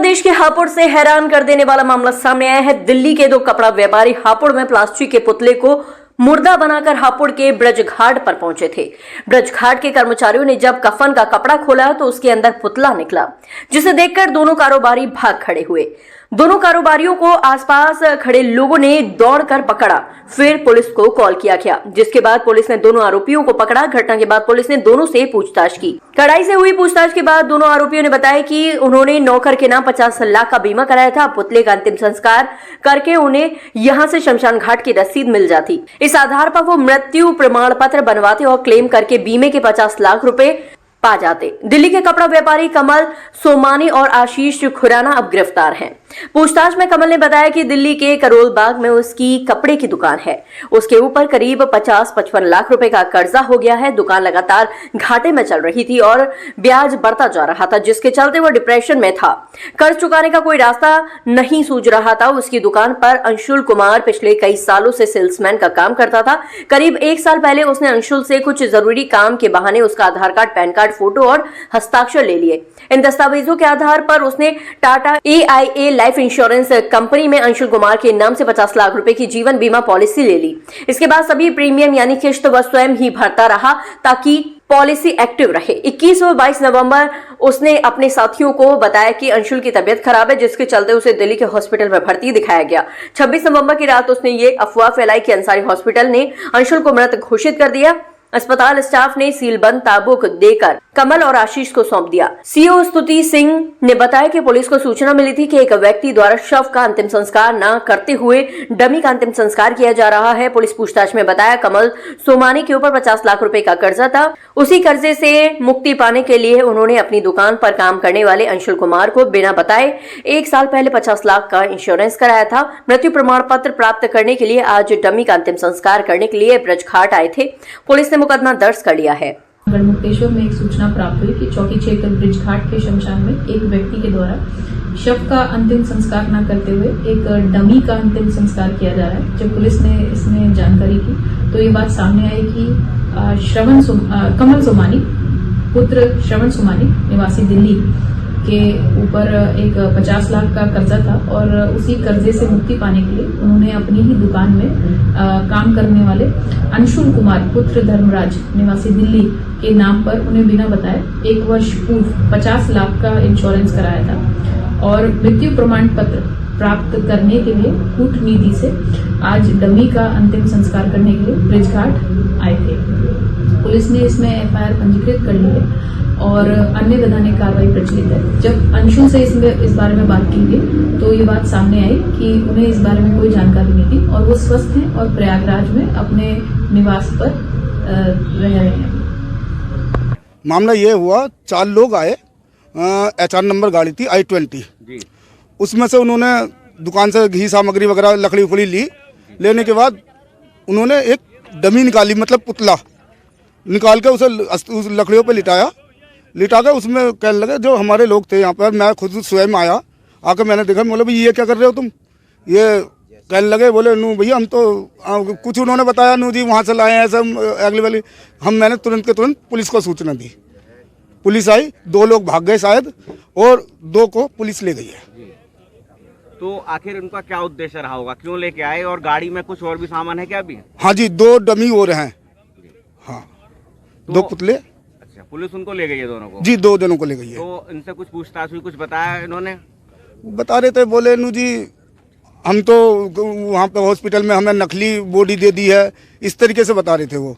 प्रदेश के हापुड़ से हैरान कर देने वाला मामला सामने आया है। दिल्ली के दो कपड़ा व्यापारी हापुड़ में प्लास्टिक के पुतले को मुर्दा बनाकर हापुड़ के ब्रज घाट पर पहुंचे थे। ब्रज घाट के कर्मचारियों ने जब कफन का कपड़ा खोला तो उसके अंदर पुतला निकला, जिसे देखकर दोनों कारोबारी भाग खड़े हुए। दोनों कारोबारियों को आसपास खड़े लोगों ने दौड़कर पकड़ा, फिर पुलिस को कॉल किया गया, जिसके बाद पुलिस ने दोनों आरोपियों को पकड़ा। घटना के बाद पुलिस ने दोनों से पूछताछ की। कड़ाई से हुई पूछताछ के बाद दोनों आरोपियों ने बताया कि उन्होंने नौकर के नाम 50 लाख का बीमा कराया था। पुतले का अंतिम संस्कार करके उन्हें यहां से शमशान घाट की रसीद मिल जाती। इस आधार पर वो मृत्यु प्रमाण पत्र बनवाते और क्लेम करके बीमे के 50 लाख रुपए पा जाते। दिल्ली के कपड़ा व्यापारी कमल सोमानी और आशीष खुराना अब गिरफ्तार हैं। पूछताछ में कमल ने बताया कि दिल्ली के करोल बाग में उसकी कपड़े की दुकान है। उसके ऊपर करीब 50-55 लाख रुपए का कर्जा हो गया है। दुकान लगातार घाटे में चल रही थी और ब्याज बढ़ता जा रहा था, जिसके चलते वो डिप्रेशन में था। कर्ज चुकाने का कोई रास्ता नहीं सूझ रहा था। उसकी दुकान पर अंशुल कुमार पिछले कई सालों से सेल्समैन का काम करता था। करीब 1 साल पहले उसने अंशुल से कुछ जरूरी काम के बहाने उसका आधार कार्ड, पैन कार्ड, फोटो और हस्ताक्षर ले लिए। इन दस्तावेजों के आधार पर उसने Tata AIA life insurance company में अंशुल कुमार के नाम से 50 लाख रुपए की जीवन बीमा पॉलिसी ले ली। इसके बाद सभी प्रीमियम यानी किश्त वह स्वयं ही भरता रहा ताकि पॉलिसी एक्टिव रहे। 21 और 22 नवंबर उसने अपने साथियों को बताया कि अंशुल की तबीयत खराब है, जिसके चलते उसे दिल्ली के हॉस्पिटल में भर्ती दिखाया गया। 26 नवंबर की रात उसने ये अफवाह फैलाई कि अंसारी हॉस्पिटल ने अंशुल को मृत घोषित कर दिया। अस्पताल स्टाफ ने सीलबंद ताबूक देकर कमल और आशीष को सौंप दिया। सीओ स्तुति सिंह ने बताया कि पुलिस को सूचना मिली थी कि एक व्यक्ति द्वारा शव का अंतिम संस्कार न करते हुए डमी का अंतिम संस्कार किया जा रहा है। पुलिस पूछताछ में बताया कमल सोमानी के ऊपर 50 लाख रुपए का कर्जा था। उसी कर्जे से मुक्ति पाने के लिए उन्होंने अपनी दुकान पर काम करने वाले अंशुल कुमार को बिना बताए 1 साल पहले 50 लाख का इंश्योरेंस कराया था। मृत्यु प्रमाण पत्र प्राप्त करने के लिए आज डमी का अंतिम संस्कार करने के लिए ब्रज घाट आए थे। पुलिस ने मुकदमा दर्ज कर लिया है। गढ़मुक्तेश्वर में एक सूचना प्राप्त हुई कि चौकी क्षेत्र ब्रिज घाट के शमशान में एक व्यक्ति के द्वारा शव का अंतिम संस्कार न करते हुए एक डमी का अंतिम संस्कार किया जा रहा है। जब पुलिस ने इसमें जानकारी की तो ये बात सामने आई कि कमल सोमानी पुत्र श्रवण सोमानी निवासी दिल्ली के ऊपर एक 50 लाख का कर्जा था और उसी कर्जे से मुक्ति पाने के लिए उन्होंने अपनी ही दुकान में काम करने वाले अंशुल कुमार पुत्र धर्मराज निवासी दिल्ली के नाम पर उन्हें बिना बताए 1 वर्ष पूर्व 50 लाख का इंश्योरेंस कराया था और मृत्यु प्रमाण पत्र प्राप्त करने के लिए कूटनीति से आज डमी का अंतिम संस्कार करने के लिए ब्रिज घाट आए थे। पुलिस ने इसमें FIR पंजीकृत कर ली है और अन्य वैधानिक कार्रवाई प्रचलित है। जब अंशुल से इस बारे में बात की गई तो ये बात सामने आई कि उन्हें इस बारे में कोई जानकारी नहीं थी और वो स्वस्थ हैं और प्रयागराज में अपने निवास पर रह रहे हैं। मामला ये हुआ, 4 लोग आए, HR नंबर गाड़ी थी I-20, उसमें से उन्होंने दुकान से घी सामग्री वगैरह लकड़ी उकड़ी ली। लेने के बाद उन्होंने एक डमी निकाली, मतलब पुतला निकाल के उसे उस लकड़ियों पे लिटा के उसमें कहने लगे, जो हमारे लोग थे यहाँ पर, मैं खुद स्वयं आया, आकर मैंने देखा, बोले भाई ये क्या कर रहे हो तुम? ये कहने लगे, बोले नू भैया हम तो कुछ उन्होंने बताया, नू जी वहाँ से लाए हैं सब अगली वाली। मैंने तुरंत के तुरंत पुलिस को सूचना दी। पुलिस आई, 2 लोग भाग गए शायद और 2 को पुलिस ले गई है। तो आखिर उनका क्या उद्देश्य रहा होगा, क्यों लेके आए? और गाड़ी में कुछ और भी सामान है क्या अभी? हाँ जी, 2 डमी और हैं। हाँ, तो 2 पुतले। अच्छा, पुलिस उनको ले गई है दोनों को? जी, 2 जनों को ले गई है। तो इनसे कुछ पूछताछ हुई, कुछ बताया इन्होंने? बता रहे थे, बोले नू जी हम तो वहाँ पे हॉस्पिटल में हमें नकली बॉडी दे दी है, इस तरीके से बता रहे थे वो।